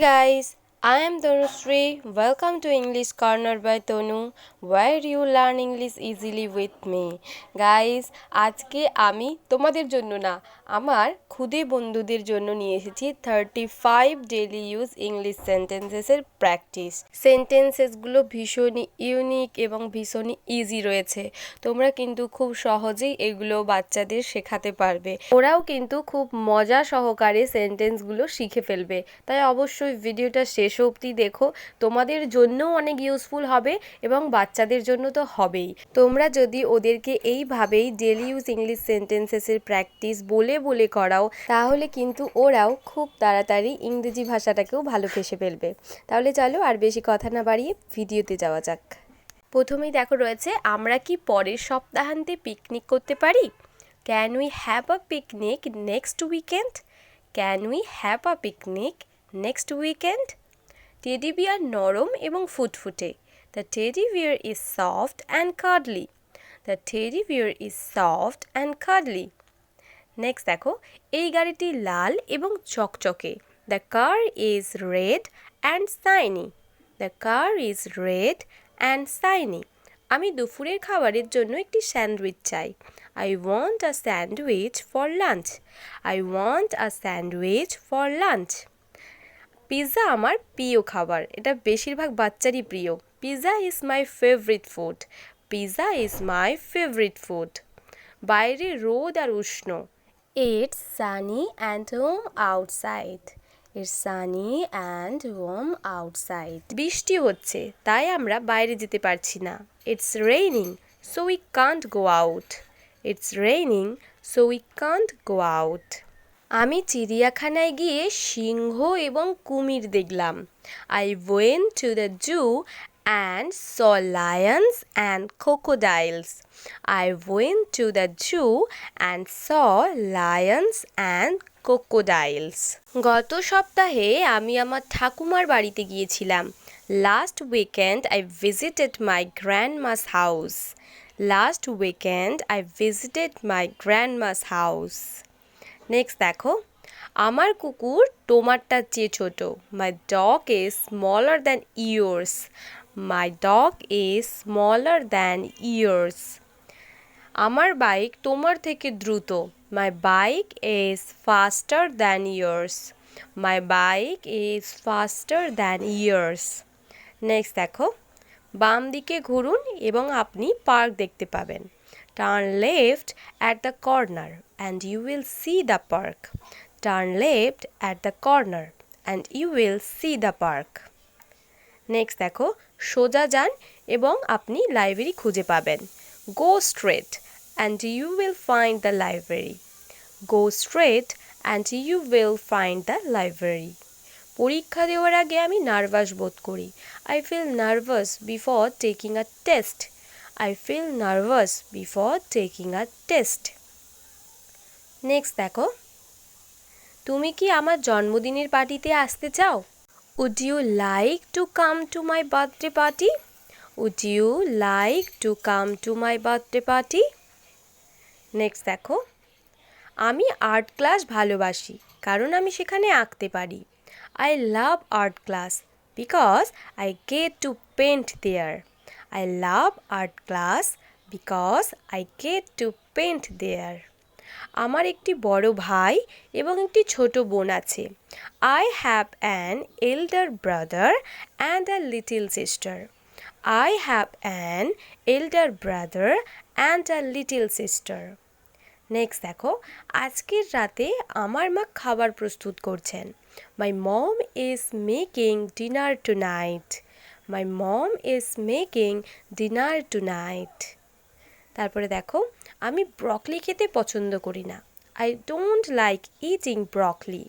guys, I am Tanushree. Welcome to English Corner by Tonu, where you learn English easily with me. Guys, আজকে আমি তোমাদের জন্য না, আমার খুদে বন্ধুদের জন্য নিয়ে এসেছি 35 ডেইলি ইউজ ইংলিশ সেন্টেন্সেসের প্র্যাকটিস। সেন্টেন্সেসগুলো ভীষণই ইউনিক এবং ভীষণই ইজি রয়েছে। তোমরা কিন্তু খুব সহজেই এগুলো বাচ্চাদের শেখাতে পারবে। ওরাও কিন্তু খুব মজা সহকারে সেন্টেন্সগুলো শিখে ফেলবে। তাই অবশ্যই ভিডিওটা শেষ অবধি দেখো, তোমাদের জন্যও অনেক ইউজফুল হবে এবং বাচ্চাদের জন্য তো হবেই। তোমরা যদি ওদেরকে এইভাবেই ডেইলি ইউজ ইংলিশ সেন্টেন্সেসের প্র্যাকটিস বলে বলে করাও, তাহলে কিন্তু ওরাও খুব তাড়াতাড়ি ইংরেজি ভাষাটাকেও ভালোবেসে ফেলবে। তাহলে চলো আর বেশি কথা না বাড়িয়ে ভিডিওতে যাওয়া যাক। প্রথমেই দেখো রয়েছে, আমরা কি পরের সপ্তাহান্তে পিকনিক করতে পারি? Can we have a picnic next weekend? Can we have a picnic next weekend? Teddy bear নরম এবং ফুটফুটে। The teddy bear is soft and cuddly. The teddy bear is soft and cuddly. Next দেখো, এই গাড়িটি লাল এবং চকচকে। The car is red and shiny. The car is red and shiny. আমি দুপুরের খাবারের জন্য একটি স্যান্ডউইচ চাই। I want a sandwich for lunch. I want a sandwich for lunch. Pizza আমার প্রিয় খাবার। এটা বেশিরভাগ বাচ্চারই প্রিয়। Pizza is my favourite food. Pizza is my favourite food. বাইরে রোদ আর উষ্ণ। It's sunny and worm outside. It's sunny and worm outside. বৃষ্টি হচ্ছে, তাই আমরা বাইরে যেতে পারছি না। It's raining so we can't go out. It's raining so we can't go out. আমি চিড়িয়াখানায় গিয়ে সিংহ এবং কুমির দেখলাম। I went to the zoo and saw lions and crocodiles. I went to the zoo and saw lions and crocodiles. গত সপ্তাহে আমি আমার ঠাকুমার বাড়িতে গিয়েছিলাম। Last weekend I visited my grandma's house. Last weekend I visited my grandma's house. Next দেখো, আমার কুকুর তোমারটার চেয়ে ছোট। My dog is smaller than yours. My dog is smaller than yours. আমার বাইক তোমার থেকে দ্রুত। My bike is faster than yours. My bike is faster than yours. Next দেখো, বাম দিকে ঘুরুন এবং আপনি পার্ক দেখতে পাবেন। Turn left at the corner and you will see the park. Turn left at the corner and you will see the park. Next দেখো, সোজা যান এবং আপনি লাইব্রেরি খুঁজে পাবেন। Go straight and you will find the library. Go straight and you will find the library. পরীক্ষা দেওয়ার আগে আমি নার্ভাস বোধ করি। I feel nervous before taking a test. I feel nervous before taking a test. Next দেখো, তুমি কি আমার জন্মদিনের পার্টিতে আসতে চাও? Would you like to come to my birthday party? Would you like to come to my birthday party? Next দেখো, আমি আর্ট ক্লাস ভালোবাসি কারণ আমি সেখানে আঁকতে পারি। I love art class because I get to paint there. I love art class because I get to paint there. আমার একটি বড় ভাই এবং একটি ছোট বোন আছে। I have an elder brother and a little sister. I have an elder brother and a little sister. Next দেখো, আজকের রাতে আমার মা খাবার প্রস্তুত করছেন। My mom is making dinner tonight. My mom is making dinner tonight. তারপরে দেখো, আমি ব্রকলি খেতে পছন্দ করি না। I don't like eating broccoli.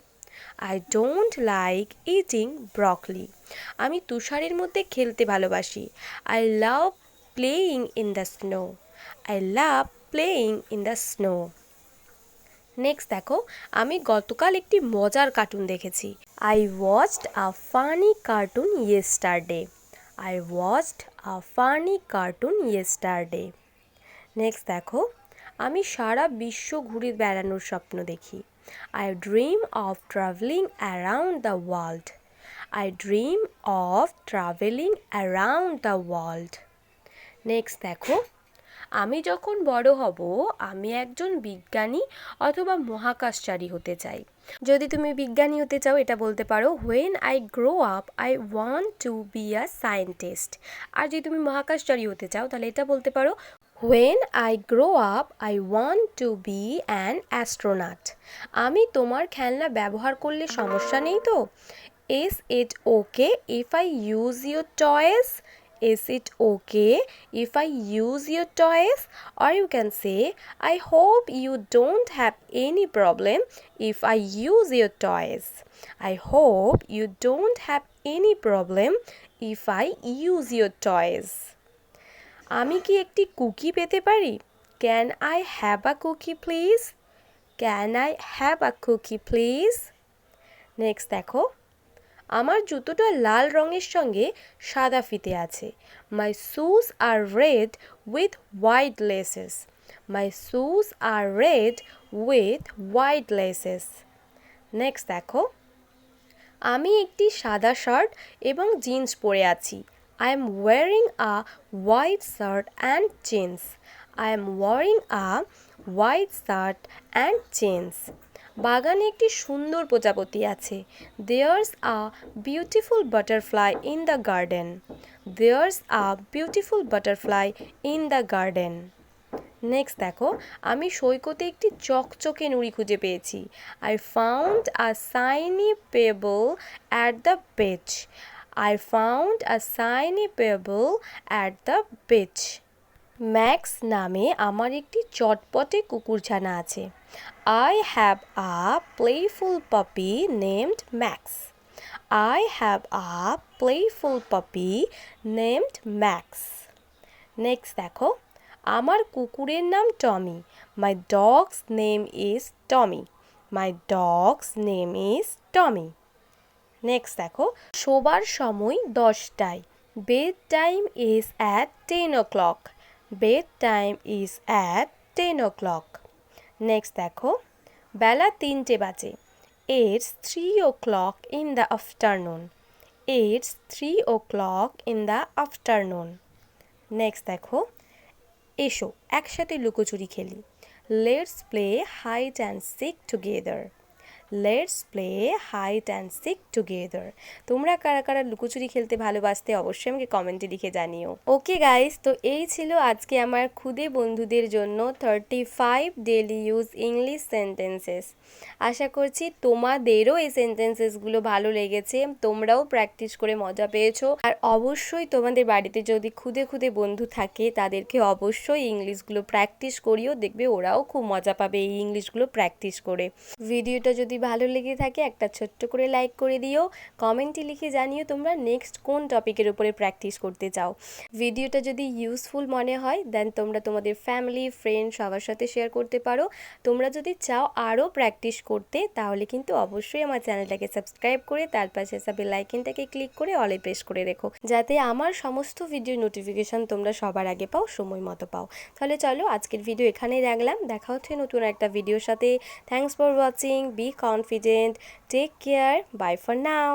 I don't like eating broccoli. আমি তুষারের মধ্যে খেলতে ভালোবাসি। I love playing in the snow. I love playing in the snow. Next দেখো, আমি গতকাল একটি মজার কার্টুন দেখেছি। I watched a funny cartoon yesterday. I watched a funny cartoon yesterday. Next দেখো, আমি সারা বিশ্ব ঘুরে বেড়ানোর স্বপ্ন দেখি। I dream of traveling around the world. I dream of traveling around the world. Next দেখো, আমি যখন বড় হব আমি একজন বিজ্ঞানী অথবা মহাকাশচারী হতে চাই। যদি তুমি বিজ্ঞানী হতে চাও এটা বলতে পারো when I grow up I want to be a scientist। আর যদি তুমি মহাকাশচারী হতে চাও তাহলে এটা বলতে পারো when I grow up I want to be an astronaut। আমি তোমার খেলনা ব্যবহার করলে সমস্যা নেই তো? Is it okay if I use your toys? Is it okay if I use your toys? Or you can say, I hope you don't have any problem if I use your toys. I hope you don't have any problem if I use your toys. আমি কি একটি cookie পেতে পারি? Can I have a cookie please? Can I have a cookie please? Next দেখো, আমার জুতোটা লাল রঙের সঙ্গে সাদা ফিতে আছে। My shoes are red with white laces. My shoes are red with white laces. Next দেখো, আমি একটি সাদা শার্ট এবং জিন্স পরে আছি। I am wearing a white shirt and jeans. I am wearing a white shirt and jeans. বাগানে একটি সুন্দর প্রজাপতি আছে। There's a beautiful butterfly in the garden. There's a beautiful butterfly in the garden. Next দেখো, আমি সৈকতে একটি চকচকে নুড়ি খুঁজে পেয়েছি। I found a shiny pebble at the beach. I found a shiny pebble at the beach. Max নামে আমার একটি চটপটে কুকুরছানা আছে। I have a playful puppy named Max. I have a playful puppy named Max. Next দেখো, আমার কুকুরের নাম টমি। My dog's name is Tommy. My dog's name is Tommy. Next দেখো, শোবার সময় 10টায়। Bed time is at 10 o'clock. Bed time is at 10 o'clock. Next দেখো, বেলা 3টে বাজে। It's 3 o'clock in the afternoon. It's 3 o'clock in the afternoon. Next দেখো, এসো একসাথে লুকোচুরি খেলি। Let's play hide and seek together. Let's play hide and seek together. তোমরা কারা কারা লুকোচুরি খেলতে ভালোবাসতে অবশ্যই আমাকে কমেন্টে লিখে জানিও। ওকে গাইস, তো এই ছিল আজকে আমার খুদে বন্ধুদের জন্য 35 ডেইলি ইউজ ইংলিশ সেন্টেন্সেস। আশা করছি তোমাদেরও এই সেন্টেন্সেসগুলো ভালো লেগেছে, তোমরাও প্র্যাকটিস করে মজা পেয়েছো। আর অবশ্যই তোমাদের বাড়িতে যদি খুদে খুদে বন্ধু থাকে তাদেরকে অবশ্যই ইংলিশগুলো প্র্যাকটিস করিও, দেখবে ওরাও খুব মজা পাবে এই ইংলিশগুলো প্র্যাকটিস করে। ভিডিওটা যদি ভালো লেগে থাকে একটা ছোট্ট করে লাইক করে দিও, কমেন্টে লিখে জানিও তোমরা নেক্সট কোন টপিকের উপরে প্র্যাকটিস করতে চাও। ভিডিওটা যদি ইউজফুল মনে হয় দেন তোমরা তোমাদের ফ্যামিলি ফ্রেন্ড সবার সাথে শেয়ার করতে পারো। তোমরা যদি চাও আরও প্র্যাকটিস করতে তাহলে কিন্তু অবশ্যই আমার চ্যানেলটাকে সাবস্ক্রাইব করে তার পাশে বেল আইকনটাকে ক্লিক করে অলে প্রেস করে রেখো, যাতে আমার সমস্ত ভিডিও নোটিফিকেশন তোমরা সবার আগে পাও, সময় মতো পাও। তাহলে চলো আজকের ভিডিও এখানেই রাখলাম, দেখা হচ্ছে নতুন একটা ভিডিওর সাথে। Thanks for watching, be confident, take care, bye for now.